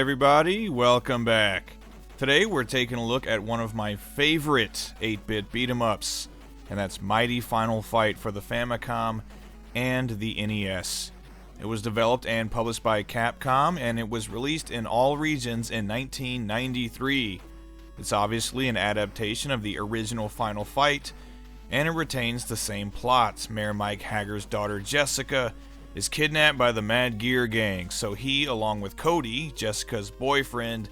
everybody, welcome back. Today we're taking a look at one of my favorite 8-bit beat-em-ups, and that's Mighty Final Fight for the Famicom and the NES. It was developed and published by Capcom, and it was released in all regions in 1993. It's obviously an adaptation of the original Final Fight, and it retains the same plot. Mayor Mike Hager's daughter Jessica is kidnapped by the Mad Gear Gang, so he, along with Cody, Jessica's boyfriend,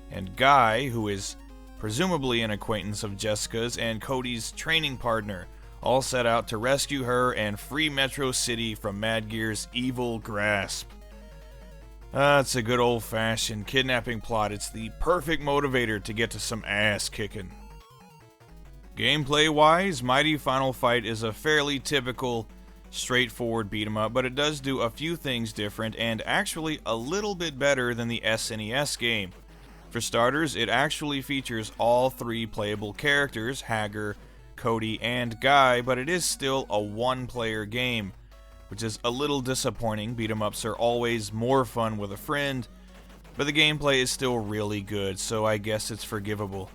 and Guy, who is presumably an acquaintance of Jessica's and Cody's training partner, all set out to rescue her and free Metro City from Mad Gear's evil grasp. It's a good old-fashioned kidnapping plot. It's the perfect motivator to get to some ass kicking. Gameplay-wise, Mighty Final Fight is a fairly typical, straightforward beat-em-up, but it does do a few things different and actually a little bit better than the SNES game. For starters, it actually features all three playable characters, Hager, Cody, and Guy, but it is still a one-player game, which is a little disappointing. Beat-em-ups are always more fun with a friend, but the gameplay is still really good, so I guess it's forgivable.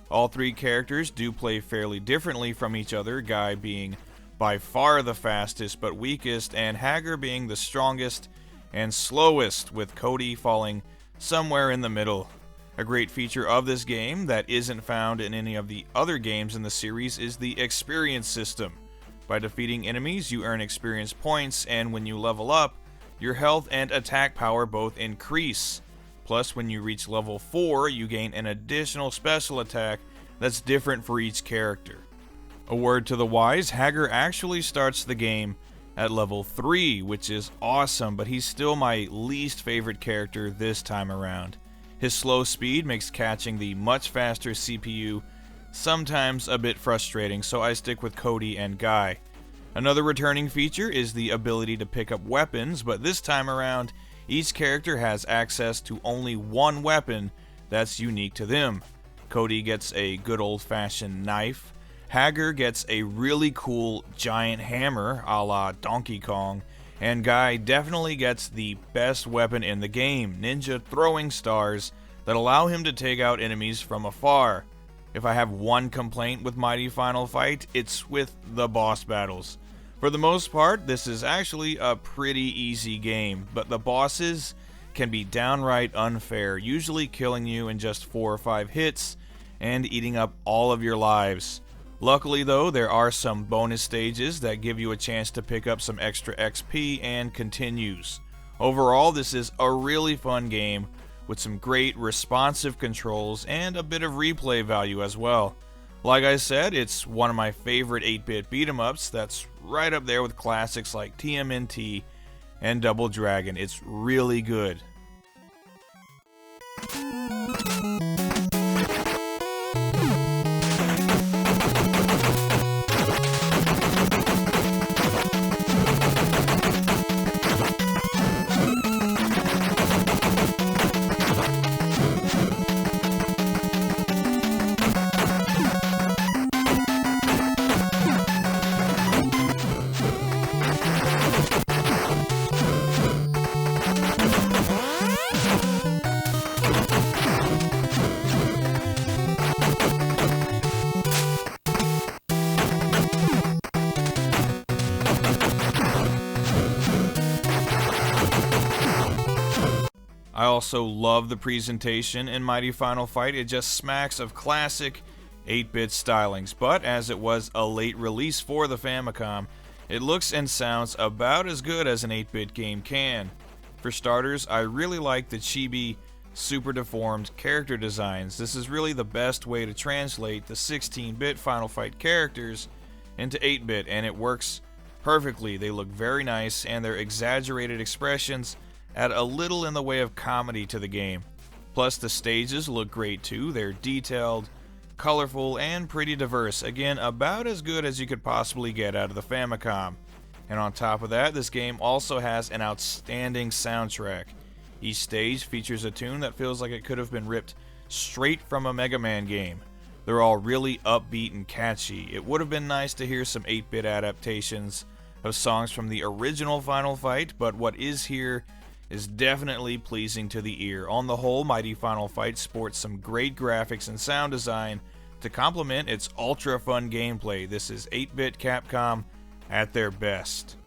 All three characters do play fairly differently from each other, Guy being by far the fastest but weakest, and Hager being the strongest and slowest, with Cody falling somewhere in the middle. A great feature of this game that isn't found in any of the other games in the series is the experience system. By defeating enemies, you earn experience points, and when you level up, your health and attack power both increase. Plus, when you reach level 4, you gain an additional special attack that's different for each character. A word to the wise, Hager actually starts the game at level 3, which is awesome, but he's still my least favorite character this time around. His slow speed makes catching the much faster CPU sometimes a bit frustrating, so I stick with Cody and Guy. Another returning feature is the ability to pick up weapons, but this time around, each character has access to only one weapon that's unique to them. Cody gets a good old-fashioned knife, Hager gets a really cool giant hammer a la Donkey Kong, and Guy definitely gets the best weapon in the game, ninja throwing stars that allow him to take out enemies from afar. If I have one complaint with Mighty Final Fight, it's with the boss battles. For the most part, this is actually a pretty easy game, but the bosses can be downright unfair, usually killing you in just 4 or 5 hits and eating up all of your lives. Luckily though, there are some bonus stages that give you a chance to pick up some extra XP and continues. Overall, this is a really fun game with some great responsive controls and a bit of replay value as well. Like I said, it's one of my favorite 8-bit beat-em-ups that's right up there with classics like TMNT and Double Dragon. It's really good. I also love the presentation in Mighty Final Fight. It just smacks of classic 8-bit stylings, but as it was a late release for the Famicom, it looks and sounds about as good as an 8-bit game can. For starters, I really like the chibi, super deformed character designs. This is really the best way to translate the 16-bit Final Fight characters into 8-bit, and it works perfectly. They look very nice, and their exaggerated expressions add a little in the way of comedy to the game. Plus, the stages look great too. They're detailed, colorful, and pretty diverse. Again, about as good as you could possibly get out of the Famicom. And on top of that, this game also has an outstanding soundtrack. Each stage features a tune that feels like it could have been ripped straight from a Mega Man game. They're all really upbeat and catchy. It would have been nice to hear some 8-bit adaptations of songs from the original Final Fight, but what is here is definitely pleasing to the ear. On the whole, Mighty Final Fight sports some great graphics and sound design to complement its ultra fun gameplay. This is 8-bit Capcom at their best.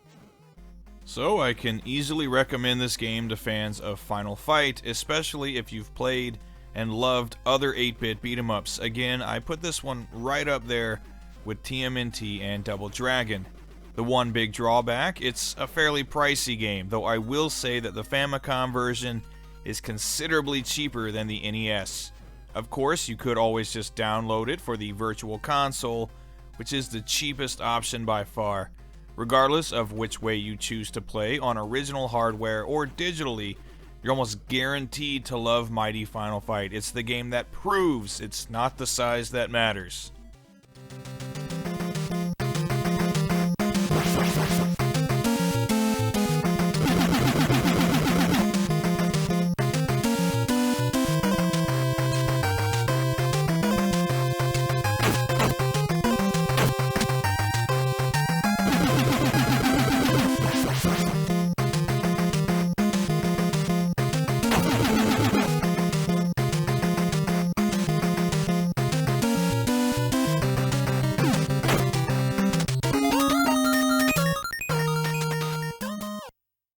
So I can easily recommend this game to fans of Final Fight, especially if you've played and loved other 8-bit beat-em-ups. Again, I put this one right up there with TMNT and Double Dragon. The one big drawback, it's a fairly pricey game, though I will say that the Famicom version is considerably cheaper than the NES. Of course, you could always just download it for the Virtual Console, which is the cheapest option by far. Regardless of which way you choose to play, on original hardware or digitally, you're almost guaranteed to love Mighty Final Fight. It's the game that proves it's not the size that matters.